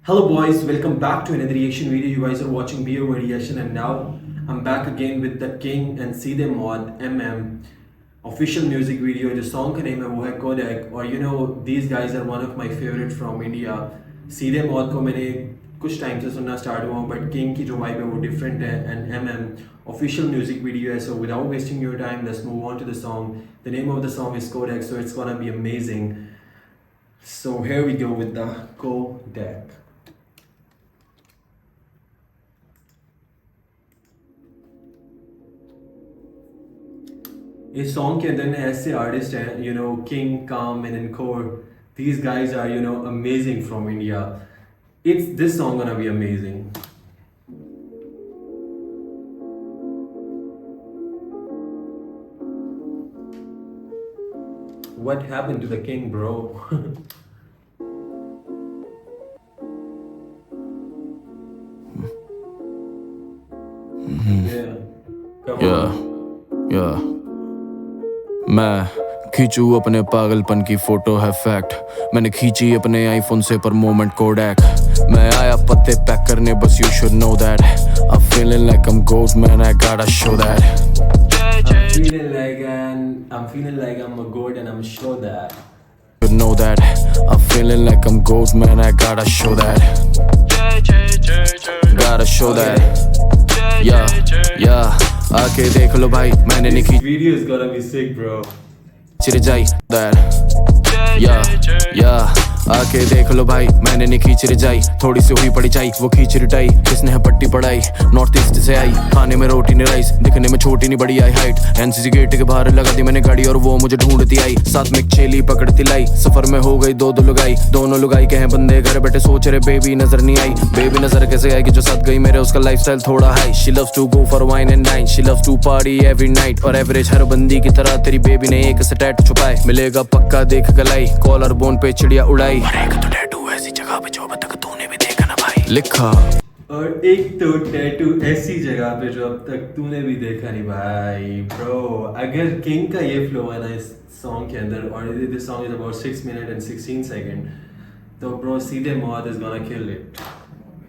Hello boys, welcome back to another reaction video. You guys are watching Beer Reaction and now I'm back again with the King and सीधे मौत official music video. जो song का name है वो है Kodak और these guys are one of my favorite from India. सीधे मौत को मैंने कुछ टाइम से सुनना स्टार्ट हुआ but King की जो vibe है वो different है and official music video है. So without wasting your time, let's move on to the song. The name of the song is Kodak, so it's gonna be amazing. So here we go with the Kodak. इस song के अंदर ना ऐसे artist हैं king काम and encore these guys are amazing from India. It's this song gonna be amazing. What happened to the king, bro? Yeah. Come on. Yeah. मैं खींचू अपने पागलपन की फोटो है फैक्ट. मैंने खींची अपने आईफोन से पर मोमेंट कोडैक. मैं आया पत्ते पैक करने बस you should know that. I'm feeling like I'm gold man, I gotta show that. I'm feeling like I'm a gold and I'm sure that. You know that. I'm feeling like I'm gold man, I gotta show that. Gotta show that. Yeah. आके देख लो भाई मैंने नहीं खींची. Video is gonna be sick, bro. चिर जाई that. Yeah. आके देख लो भाई मैंने नहीं खींच रजाई. थोड़ी सी हुई पड़ी चाई वो खींच रिटाई. किसने है पट्टी पढ़ाई नॉर्थ ईस्ट से आई. खाने में रोटी नहीं राइस दिखने में छोटी नहीं बड़ी आई हाइट. एनसीसी गेट के बाहर लगा दी मैंने गाड़ी और वो मुझे ढूंढती आई. साथ में एक चेली पकड़ती लाई. सफर में हो गई दो लुगाई. दोनों लुगाई के हैं बंदे घर बैठे सोच रहे बेबी नजर नहीं आई. बेबी नजर कैसे आएगी जो साथ गई मेरे उसका लाइफस्टाइल थोड़ा high. She loves to go for wine and dine. She loves to party every night. और एवरेज हर बंदी की तरह तेरी बेबी ने एक से टैटू छुपाए. मिलेगा पक्का देख गलाई. कॉलर बोन पे चिड़िया उड़ाई. ऐसी जगह पे जो अब तक तूने भी देखा ना भाई लिखा. और एक तो टैटू ऐसी जगह पे जो अब तक तूने भी देखा नहीं भाई. ब्रो अगर किंग का ये फ्लो है ना इस सॉन्ग के अंदर और this song is about 6 minutes and 16 seconds तो ब्रो सीधे मौत is gonna kill it.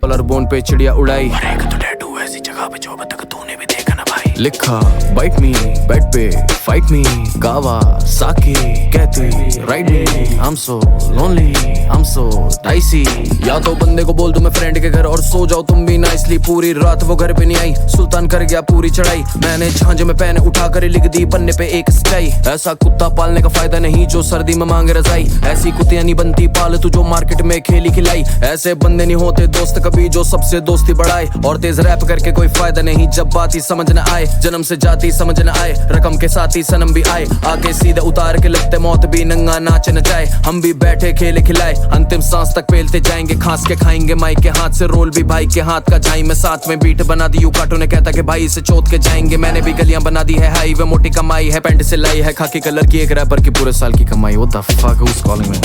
Collar bone पे चिड़िया उड़ाई. एक तो टैटू ऐसी जगह पे जो अब तक तूने भी देखा ना भाई लिखा. बाइट मी बेड पे फाइट मी गावा साकी कहती right me. I am so lonely I am so dicey. या तो बंदे को बोल दूं मैं फ्रेंड के घर और सो जाओ तुम भी नाइसली. पूरी रात वो घर पे नहीं आई. सुल्तान कर गया पूरी चढ़ाई. मैंने झांझे में पैन उठा कर लिख दी पन्ने पे एक सच्चाई. ऐसा कुत्ता पालने का फायदा नहीं जो सर्दी में मांगे रजाई. ऐसी कुत्तियां नहीं बनती पाल तू जो मार्केट में खेली खिलाई. ऐसे बंदे नहीं होते दोस्त कभी जो सबसे दोस्ती बढ़ाए. और तेज रैप करके कोई फायदा नहीं जब बात ही समझ न आए. जन्म से जाती समझ न आए. रकम के साथ ही सनम भी आए. आगे सीधे उतार के लगते मौत भी नंगा नाच न जाए. हम भी बैठे खेले खिलाए अंतिम सांस तक पेलते जाएंगे. खांस के खाएंगे माइक के हाथ से रोल भी भाई के हाथ का झाई. में साथ में बीट बना दी यू काटो ने कहता कि भाई से चोट के जाएंगे. मैंने भी गलियां बना दी है हाईवे मोटी कमाई है. पैंट से लाई है खाकी कलर की एक रैपर की पूरे साल की कमाई. What the fuck who is calling me.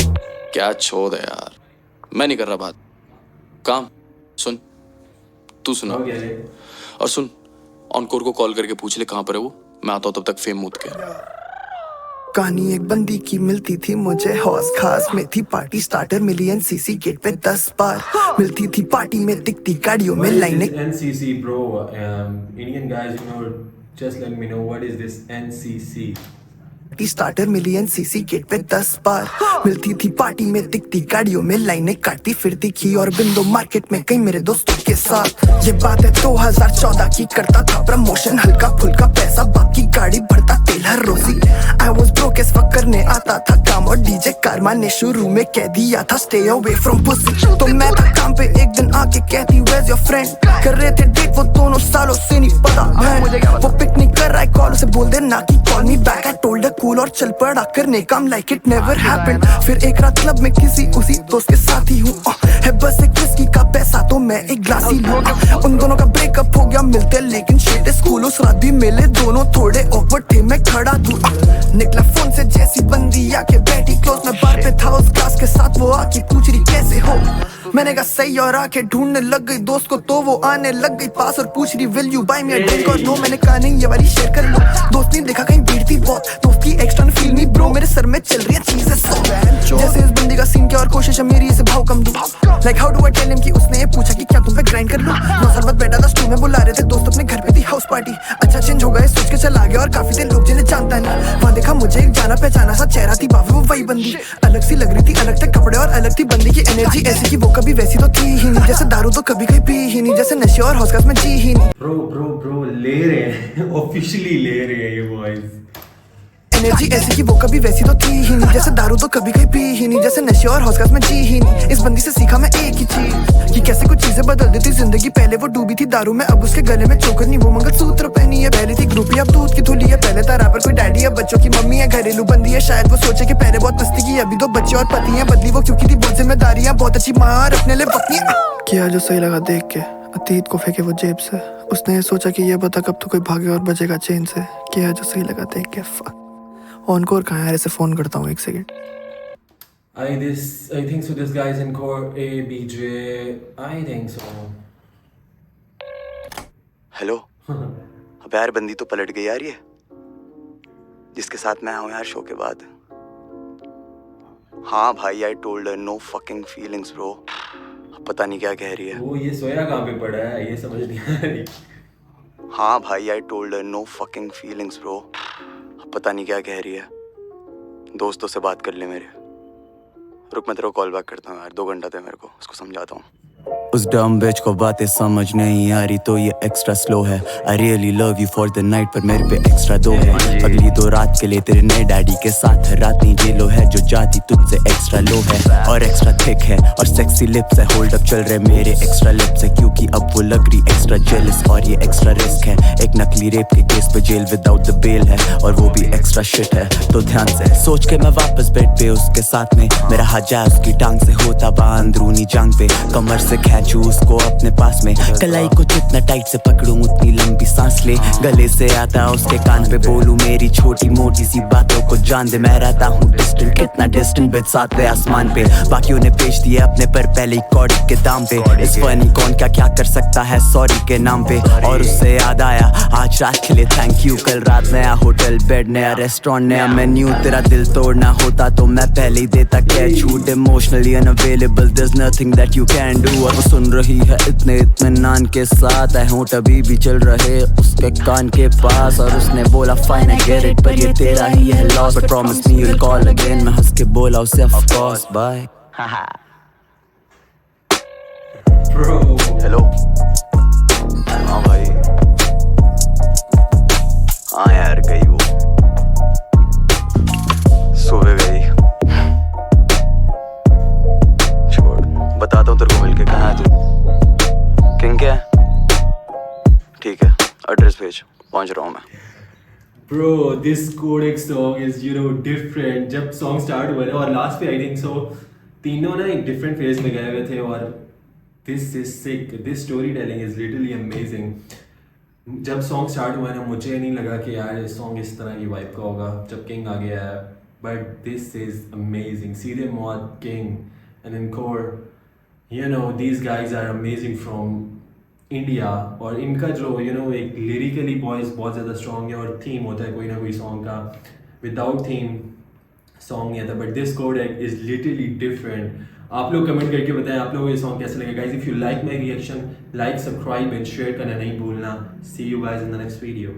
क्या छोड़ दे यार मैं नहीं कर रहा बात. काम सुन तू सुना और सुन ऑनकोर को कॉल करके पूछ ले कहाँ पर है वो. मैं आता हूँ तब तक फेम मूत के. कहानी एक बंदी की मिलती थी मुझे हौस खास में थी. पार्टी स्टार्टर मिली एनसीसी गेट पे 10 बार. मिलती थी पार्टी में दिखती गाड़ियों में लाइनें. NCC bro, Indian guys just let me know what is this NCC. Starter मिली एनसीसी गेट पे 10 बार. मिलती थी पार्टी में दिखती गाड़ियों में लाइनें काटती फिरती थी और बिंदु मार्केट में कई मेरे दोस्तों के साथ. ये बात है 2014 की. करता था प्रमोशन हल्का फुल्का पैसा बाप की गाड़ी भरता तेल हर रोजी. I was broke as fuck करने आता था काम और डीजे कारमान ने शुरू में कह दिया था स्टे अवे फ्रॉम पुसी. तो मैं था काम पे एक दिन आके कहती वेयर्स योर फ्रेंड. कर रहे थे डेट वो दोनों सालों से नहीं पता है. वो पिक नहीं कर रहा है कॉल उसे बोल दे ना कि कॉल मी बैक. आई टोल्ड हर कूल और चल पड़ा करने काम लाइक इट नेवर हैपेंड. फिर एक रात क्लब में किसी उसी दोस्त के साथ ही हूँ. है बस एक विस्की का पैसा तो मैं एक ग्लास ही लूं. उन दोनों का ब्रेकअप हो गया मिलते लेकिन शेट स्कूल उस रात भी मिले दोनों थोड़े ऑकवर्ड थे. मैं खड़ा तू निकला फोन से जैसी बंदी आके बैठी क्लोज. मैं बार पे था उस ग्लास के साथ वो आके पूछ रही कैसे हो. मैंने कहा सही और आके ढूंढने लग गई दोस्त को, तो वो आने लग गई पास और पूछ रही will you buy me a drink और नो। मैंने कहा नहीं ये वाली शेयर कर लो, दोस्त ने देखा कहीं भीड़ थी बहुत, दोस्त की एक्स्ट्रा फील मी ब्रो, मेरे सर में चल रही है चीजें सो। जैसे इस बंदी का सीन क्या और कोशिश है मेरी इसे भाव कम दूं, like how do I tell him कि उसने ये पूछा कि क्या तुम पे ग्राइंड कर लूं। 9 साल बाद बैठा था स्टूल में, बुला रहे थे दोस्त अपने घर पे थी हाउस पार्टी, अच्छा चेंज हो गए सोच के चला गया और काफी थे लोग जिन्हें जानता नहीं। वहां देखा मुझे एक जाना पहचाना सा चेहरा थी, बाबू वो वही बंदी, अलग सी लग रही थी, अलग थे कपड़े और अलग थी बंदी की एनर्जी ऐसी कि वो कभी वैसी तो थी ही नहीं, जैसे दारू तो कभी कहीं पी ही नहीं, जैसे नशे और हौसला में जी ही नहीं। ब्रो ले रहे हैं ऑफिशियली ले रहे हैं ये बॉयज। एनर्जी ऐसी कि वो कभी वैसी तो थी ही नहीं, जैसे दारू तो कभी कहीं पी ही नहीं, जैसे नशे और हौसला में जी ही नहीं। इस बंदी से सीखा मैं एक ही चीज कि कैसे कुछ चीजें बदल देती जिंदगी। पहले वो डूबी थी दारू में, अब उसके गले में चोकर नहीं वो मंगलसूत्र पहनी है। पहले थी ग्रुपी अब दूध की थैली है, पहले था रैपर कोई डैडी अब बच्चों की मम्मी है। घरेलू बंदी है शायद वो सोचे कि पहले बहुत मस्ती की, अभी 2 बच्चे और पति है। बदली वो क्योंकि थी बहुत जिम्मेदारियां, बहुत अच्छी माँ और अपने लिए पत्नी किया जो सही लगा देख के, अतीत को फेंके वो जेब से। उसने ये सोचा कि ये बता कब तो कोई भागे और बचेगा चेन से, किया जो सही लगा देख के। फक ऑनकोर कहाँ है, ऐसे फोन करता हूँ 1 second. I think so this guy is in core A BJ. I think so. Hello. अब यार बंदी तो पलट गई यार, ये जिसके साथ मैं आऊँ यार शो के बाद। हाँ भाई, I told her no fucking feelings bro. अब पता नहीं क्या कह रही है। वो ये सोया कहाँ पे पड़ा है ये समझ नहीं आ रही। हाँ भाई, I told her no fucking feelings bro. अब पता नहीं क्या कह रही है। दोस्तों से बात कर ले मेरे। रुक मैं तेरे को कॉल बैक करता हूँ यार, 2 घंटा दे मेरे को, उसको समझाता हूँ। उस डम बेच को बातें समझ नहीं आ रही तो ये एक्स्ट्रा स्लो है। I really love you for the night पर मेरे पे एक्स्ट्रा 2 है। अगली 2 रात के लिए तेरे नए डैडी के साथ रात नहीं जेलो है, जो जाती तुझसे एक्स्ट्रा लो है और एक्स्ट्रा थिक है और सेक्सी लिप्स है। होल्ड अप चल रहे मेरे एक्स्ट्रा लिप्स है क्योंकि अब वो लग रही एक्स्ट्रा जेलस और ये एक्स्ट्रा रिस्क है। एक नकली रेप के केस पे जेल विदाउट द बेल है और वो भी एक्स्ट्रा शिट है। तो ध्यान से सोच के मैं वापस बेड पे उसके साथ में, मेरा हाथ जाए उसकी टांग से होता बा अंदरूनी जांग पे, कमर से खींचूं उसको अपने पास में, कलाई को जितना टाइट से पकड़ूं उतनी लंबी सांस ले, गले से आता उसके कान पे बोलूं मेरी छोटी मोटी सी बातों को जान दे। मैं रहता हूँ डिस्टेंट, कितना डिस्टेंट विद 7वें आसमान पे, बाकियों ने पेश दिए अपने पर पहले ही कॉर्ड के दाम पे। इस फनी कौन क्या कर सकता है सॉरी के नाम पे। और उससे याद आया आज रात के लिए थैंक यू, कल रात नया होटल बेड नया रेस्टोरेंट नया मेन्यू, तेरा दिल तोड़ना होता तो मैं पहले ही देता क्या छूट। Emotionally unavailable there is nothing that you can do. अब सुन रही है इतने इत्मीनान के साथ, आई होंठ अभी भी चल रहे उसके कान के पास और उसने बोला फाइन आई गेट इट पर ये तेरा ही है loss, but promise me you will call again. मैं हंस के बोला उसे of course bye. Bro. Hello. हाँ भाई, हाँ यार गई वो, सुबह गई। छोड़, बताता हूँ तेरे को मिलके कहाँ है तू। किंग क्या है? ठीक है, एड्रेस भेज, पहुँच रहा हूँ मैं। Bro, this Codex song is different. जब song start हुआ ना और last पे I think so तीनों ना एक different phase में गए हुए थे और this is sick. This storytelling is literally amazing. जब song start हुआ ना मुझे नहीं लगा कि यार ये song इस तरह की vibe का होगा जब King आ गया है, but this is amazing. सीधे मौत King and then Core, these guys are amazing from India और इनका जो एक लिरिकली वॉइस बहुत ज़्यादा स्ट्रॉन्ग है और थीम होता है कोई ना कोई सॉन्ग का, विदाउट थीम सॉन्ग नहीं आता। But this codec is literally different. आप लोग कमेंट करके बताएं आप लोगों को ये सॉन्ग कैसा लगेगा। Guys if you like my reaction, like subscribe and share करना नहीं भूलना। See you guys in the next video.